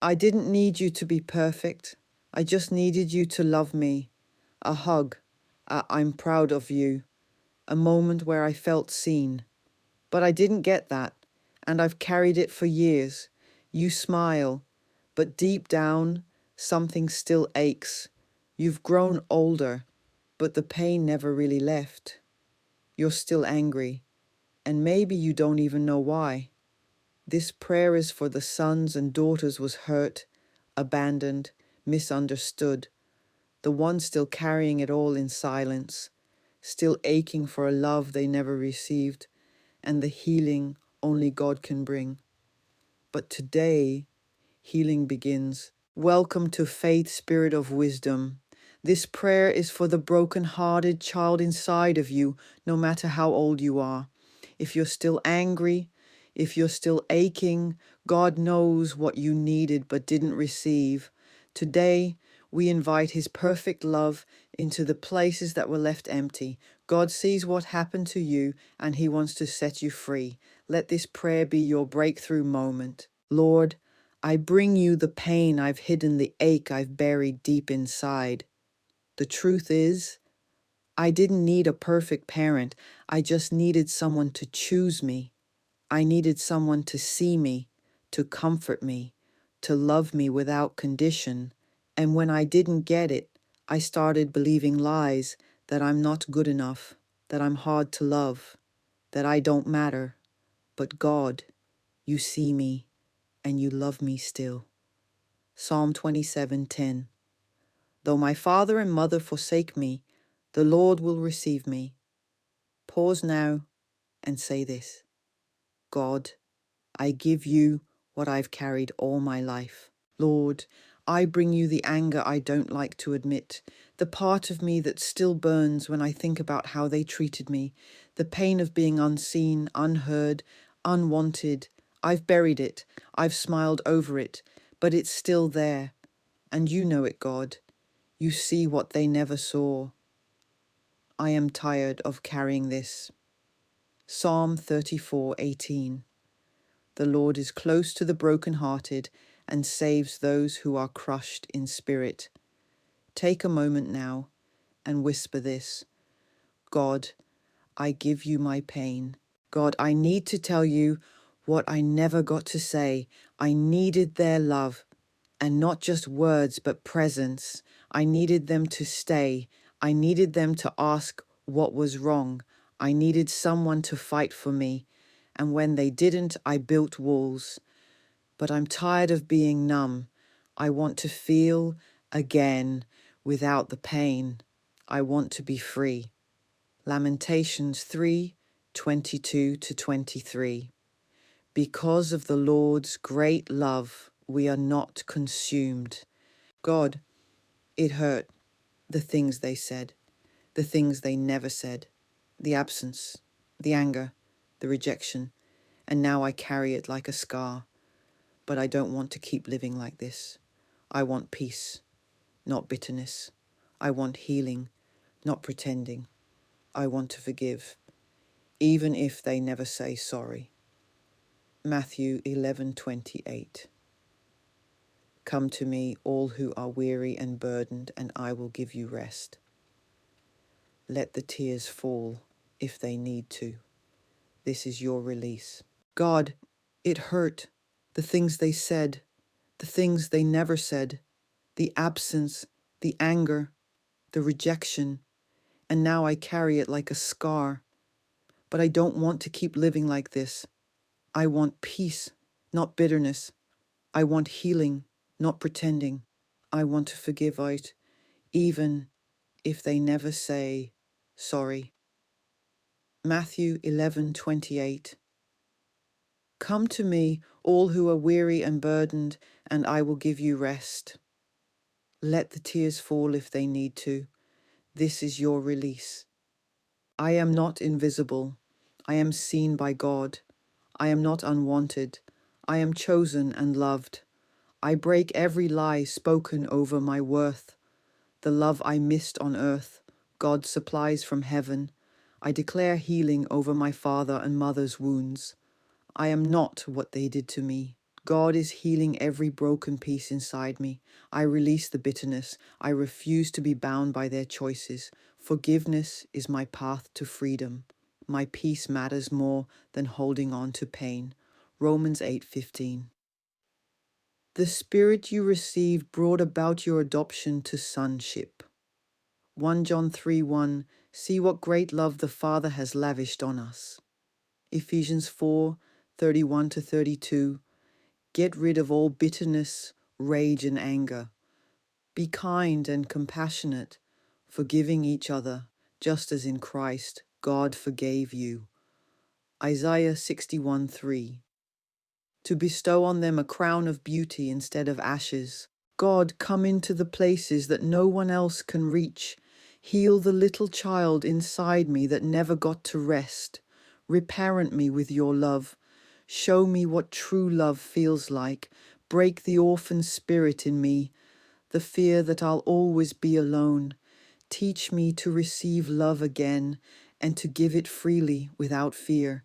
I didn't need you to be perfect. I just needed you to love me. A hug. I'm proud of you. A moment where I felt seen. But I didn't get that, and I've carried it for years. You smile, but deep down, something still aches. You've grown older, but the pain never really left. You're still angry, and maybe you don't even know why. This prayer is for the sons and daughters was hurt, abandoned, misunderstood, the ones still carrying it all in silence, still aching for a love they never received, and the healing only God can bring. But today, healing begins. Welcome to Faith, Spirit of Wisdom. This prayer is for the broken-hearted child inside of you, no matter how old you are. If you're still angry, if you're still aching, God knows what you needed but didn't receive. Today, we invite His perfect love into the places that were left empty. God sees what happened to you and He wants to set you free. Let this prayer be your breakthrough moment. Lord, I bring you the pain I've hidden, the ache I've buried deep inside. The truth is, I didn't need a perfect parent. I just needed someone to choose me. I needed someone to see me, to comfort me, to love me without condition. And when I didn't get it, I started believing lies that I'm not good enough, that I'm hard to love, that I don't matter. But God, you see me and you love me still. Psalm 27:10. Though my father and mother forsake me, the Lord will receive me. Pause now and say this. God, I give you what I've carried all my life. Lord, I bring you the anger I don't like to admit, the part of me that still burns when I think about how they treated me, the pain of being unseen, unheard, unwanted. I've buried it, I've smiled over it, but it's still there. And you know it, God. You see what they never saw. I am tired of carrying this. Psalm 34:18. The Lord is close to the brokenhearted and saves those who are crushed in spirit. Take a moment now and whisper this. God, I give you my pain. God, I need to tell you what I never got to say. I needed their love, and not just words, but presence. I needed them to stay. I needed them to ask what was wrong. I needed someone to fight for me. And when they didn't, I built walls. But I'm tired of being numb. I want to feel again without the pain. I want to be free. Lamentations 3:22-23. Because of the Lord's great love, we are not consumed. God, it hurt. The things they said, the things they never said, the absence, the anger, the rejection, and now I carry it like a scar. But I don't want to keep living like this. I want peace, not bitterness. I want healing, not pretending. I want to forgive, even if they never say sorry. Matthew 11:28. Come to me, all who are weary and burdened, and I will give you rest. Let the tears fall if they need to. This is your release. God, it hurt. The things they said, the things they never said, the absence, the anger, the rejection, and now I carry it like a scar. But I don't want to keep living like this. I want peace, not bitterness. I want healing, not pretending. I want to forgive out, even if they never say sorry. Matthew 11:28. Come to me, all who are weary and burdened, and I will give you rest. Let the tears fall if they need to. This is your release. I am not invisible. I am seen by God. I am not unwanted. I am chosen and loved. I break every lie spoken over my worth. The love I missed on earth, God supplies from heaven. I declare healing over my father and mother's wounds. I am not what they did to me. God is healing every broken piece inside me. I release the bitterness. I refuse to be bound by their choices. Forgiveness is my path to freedom. My peace matters more than holding on to pain. Romans 8:15. The Spirit you received brought about your adoption to sonship. 1 John 3:1. See what great love the Father has lavished on us. Ephesians 4:31-32. Get rid of all bitterness, rage, and anger. Be kind and compassionate, forgiving each other, just as in Christ God forgave you. Isaiah 61:3. To bestow on them a crown of beauty instead of ashes. God, come into the places that no one else can reach. Heal the little child inside me that never got to rest. Reparent me with your love. Show me what true love feels like. Break the orphan spirit in me, the fear that I'll always be alone. Teach me to receive love again and to give it freely without fear.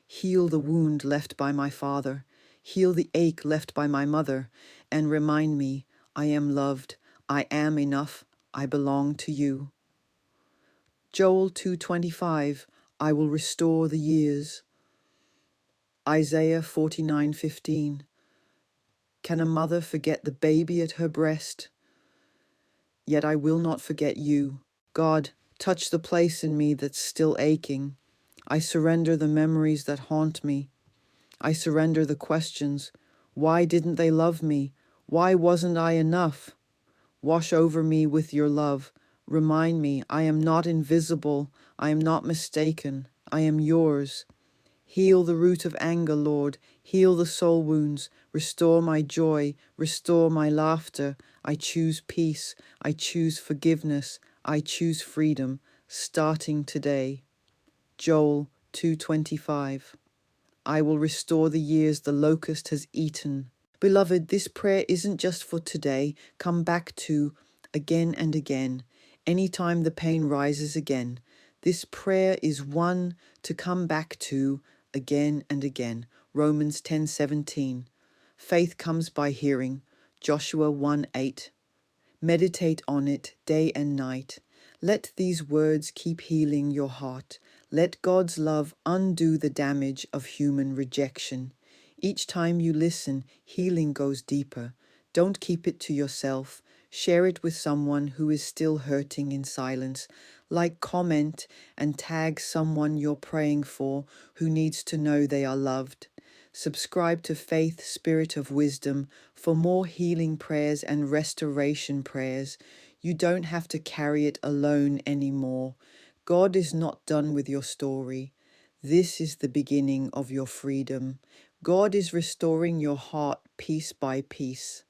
Heal the wound left by my father. Heal the ache left by my mother, and remind me I am loved, I am enough, I belong to you. Joel 2:25, I will restore the years. Isaiah 49:15, can a mother forget the baby at her breast? Yet I will not forget you. God, touch the place in me that's still aching. I surrender the memories that haunt me. I surrender the questions. Why didn't they love me? Why wasn't I enough? Wash over me with your love. Remind me I am not invisible. I am not mistaken. I am yours. Heal the root of anger, Lord. Heal the soul wounds. Restore my joy. Restore my laughter. I choose peace. I choose forgiveness. I choose freedom, starting today. Joel 2:25. I will restore the years the locust has eaten. Beloved, this prayer isn't just for today. Come back to again and again. Anytime the pain rises again. This prayer is one to come back to again and again. Romans 10:17. Faith comes by hearing. Joshua 1:8. Meditate on it day and night. Let these words keep healing your heart. Let God's love undo the damage of human rejection. Each time you listen, healing goes deeper. Don't keep it to yourself. Share it with someone who is still hurting in silence. Like, comment, and tag someone you're praying for who needs to know they are loved. Subscribe to Faith, Spirit of Wisdom for more healing prayers and restoration prayers. You don't have to carry it alone anymore. God is not done with your story. This is the beginning of your freedom. God is restoring your heart piece by piece.